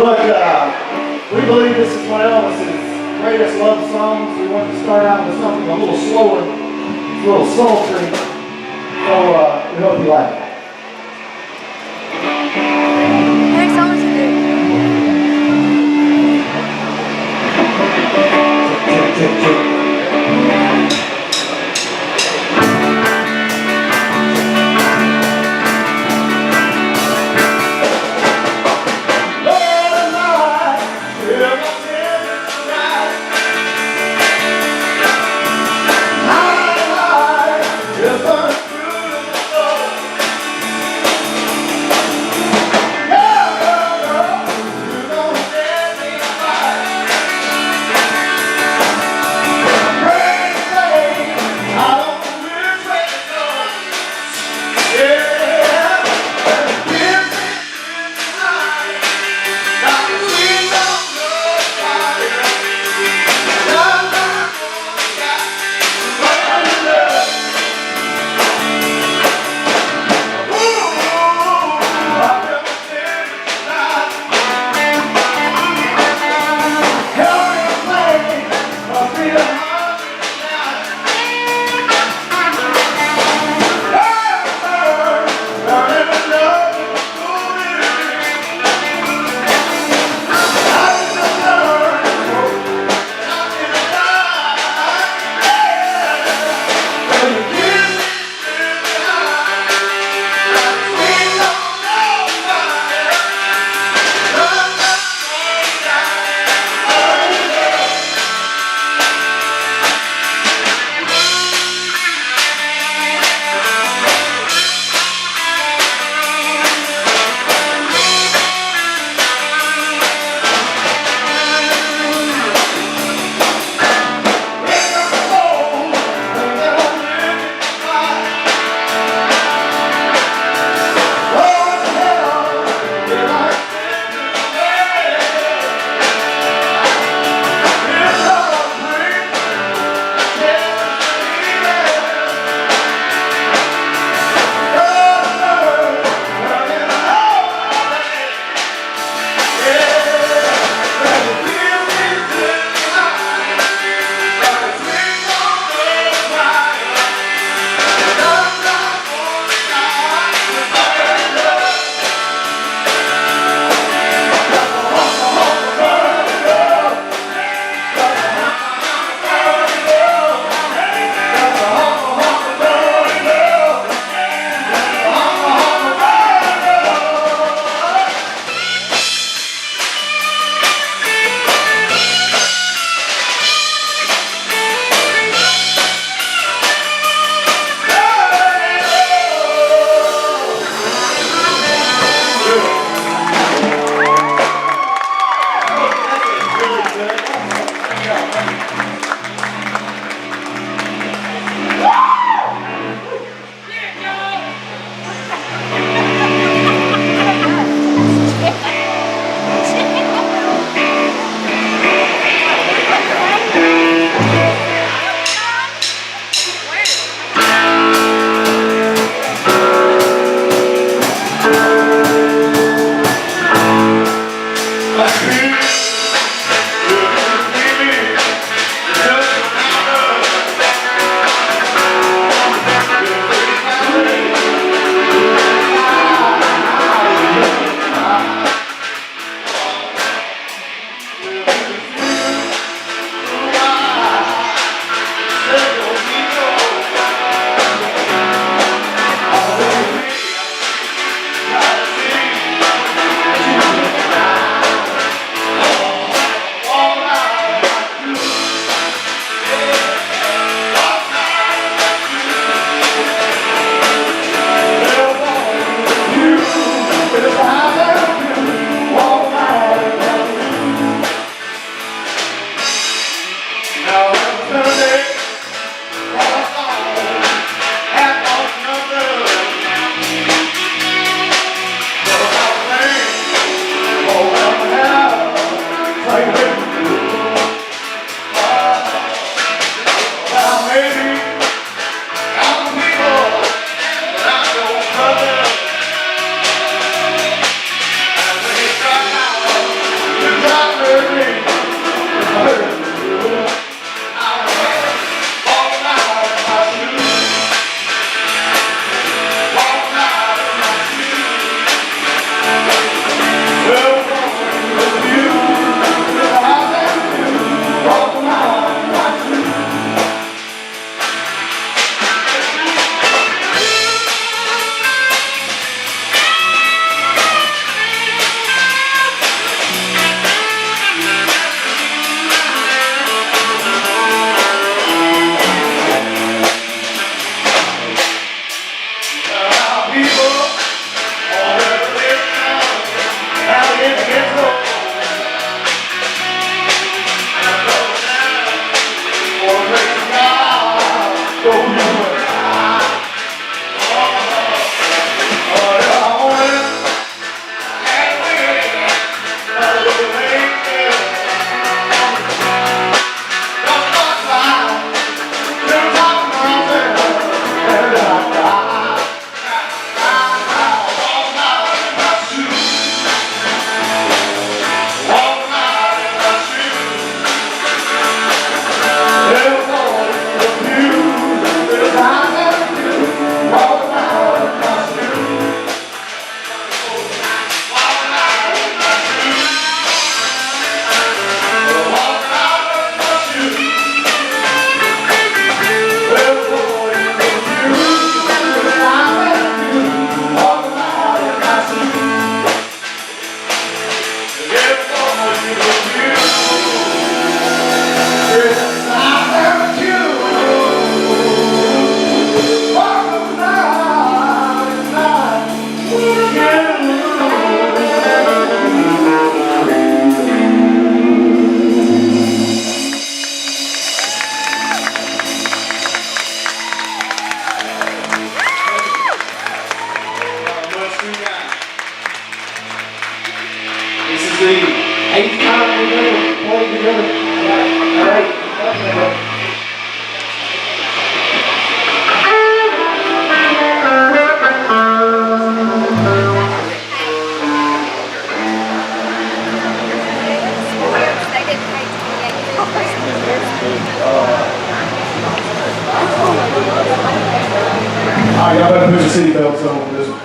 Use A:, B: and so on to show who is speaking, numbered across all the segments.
A: Look, we believe this is one of Elvis's greatest love songs. We wanted to start out with something a little slower, a little sultry. So we hope you like it.
B: Hey, songs to do.
A: Tick, tick, tick. This is the 8th time we've ever played together. All right. All right, y'all better put your seatbelts on for this one.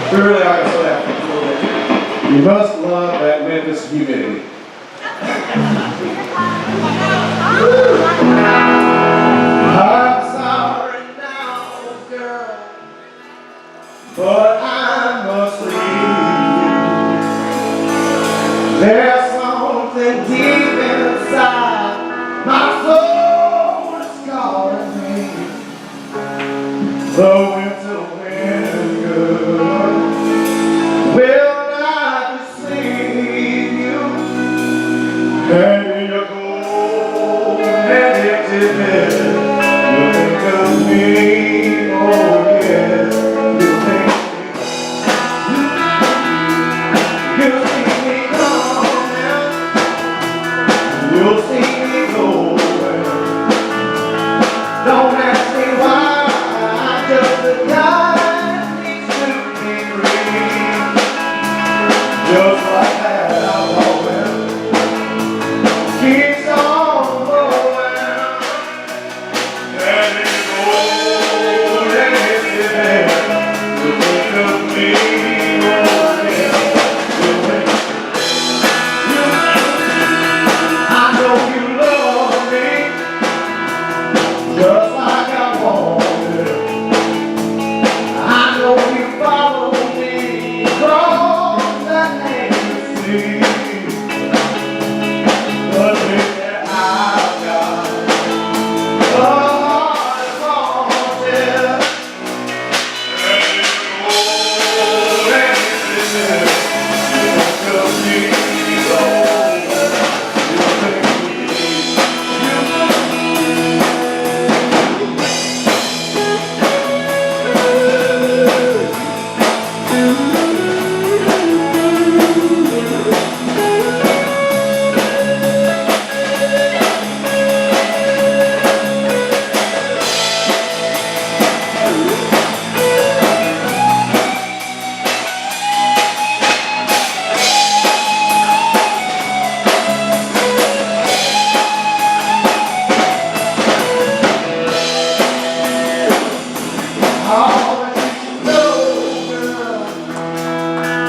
A: We really are going to slow down a little bit. You must love that Memphis humidity. I'm sorry now, girl, but I must leave you. There's something deep in inside. My soul is calling me. The winter wind is good. Will not deceive you. And you're cold and empty bed. You think of me, oh yeah. You think you see me coming. You'll see me going. Don't ask me why. Just the guy needs to be free. Just like that I'm going. Keeps on going. And it's old and it's there. You think of me, oh yeah. You think I know you love me. Just like I wanted. I know you follow me across that endless sea. But baby, I've got a heart haunted. And it's old and it's there. You think of me, oh, you think of me.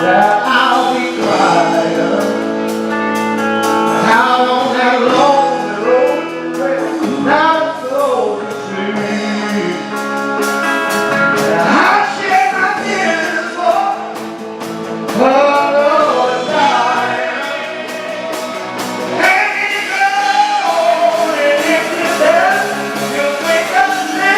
A: That I'll be crying out on that lonely road, now it's over to sleep. I shed my tears for love is dying, and you go, and if you does, you'll think of me,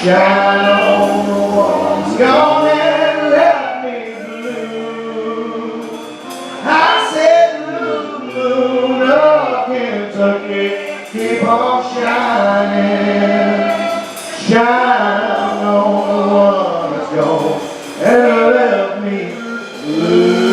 A: shine on the ones gone and left me blue. I said, moon of Kentucky, keep on shining. Shine on the one that's gone and left me blue.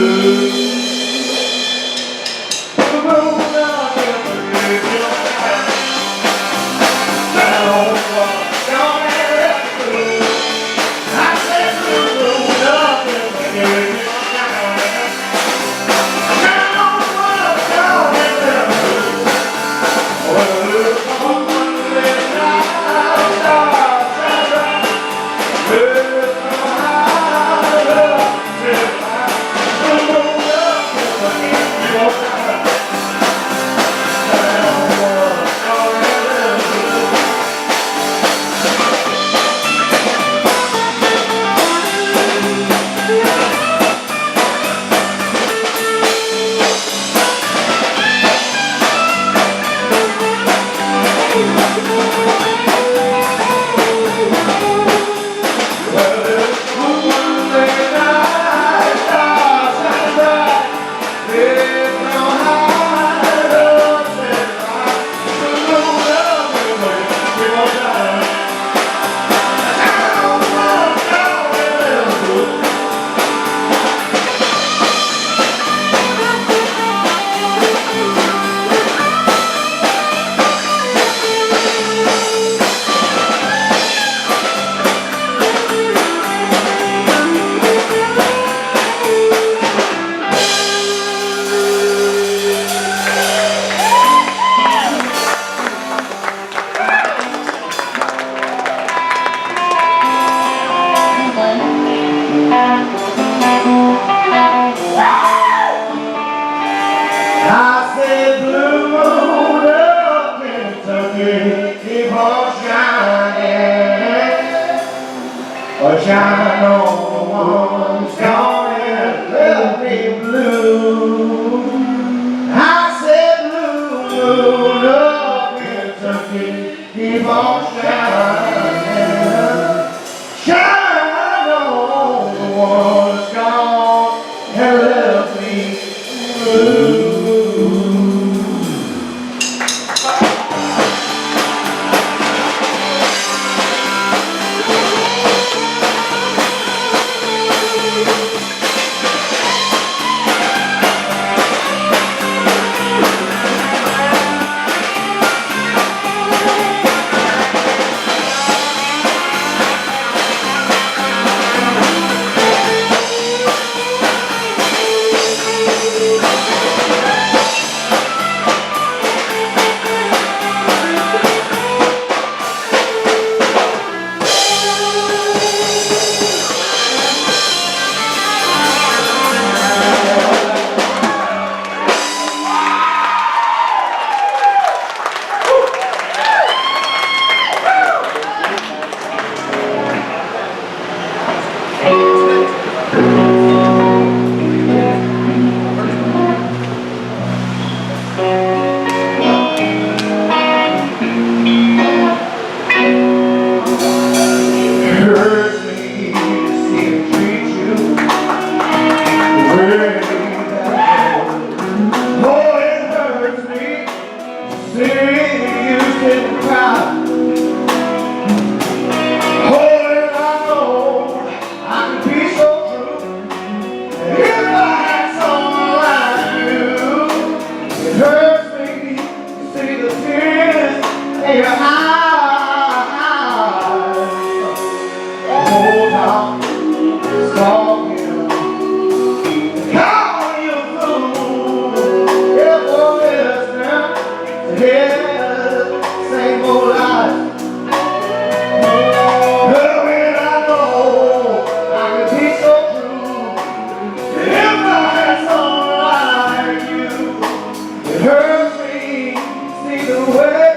A: hurts me, see the way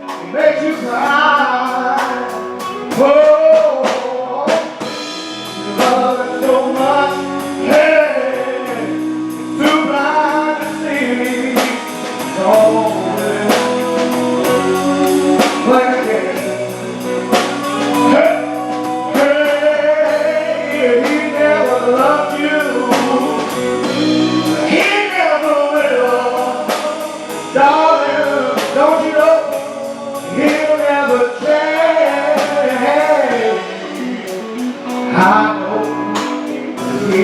A: it makes you cry. Oh, you love it so much, hey, too blind to see. Oh, play again. Hey, he never loved you. He never will. Darling, don't you know he'll never change? I know he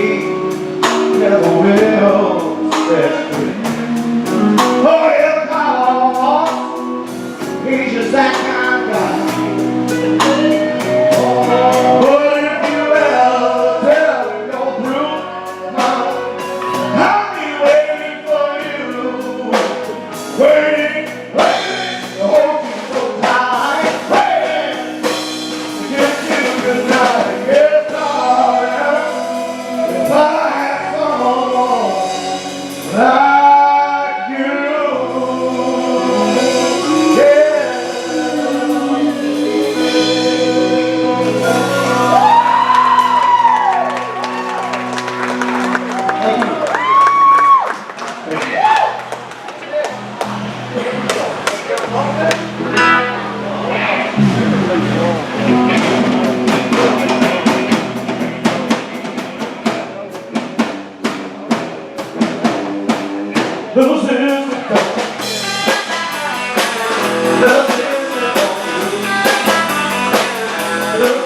A: never will set free. Oh, he'll call. He's just that kind of guy. But if you ever tell him you're through, I'll be waiting for you. Waiting, waiting, to hold you so tight. Waiting to kiss you goodnight. Yes, darling, if I had someone like you, yeah. Little sister, little sister, little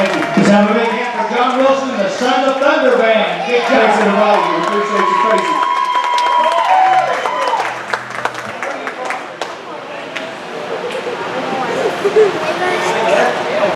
A: Thank you.
C: Let's have a big hand for John Wilson and the Son of Thunder Band. Good job.
A: Thanks everybody. We appreciate your faces.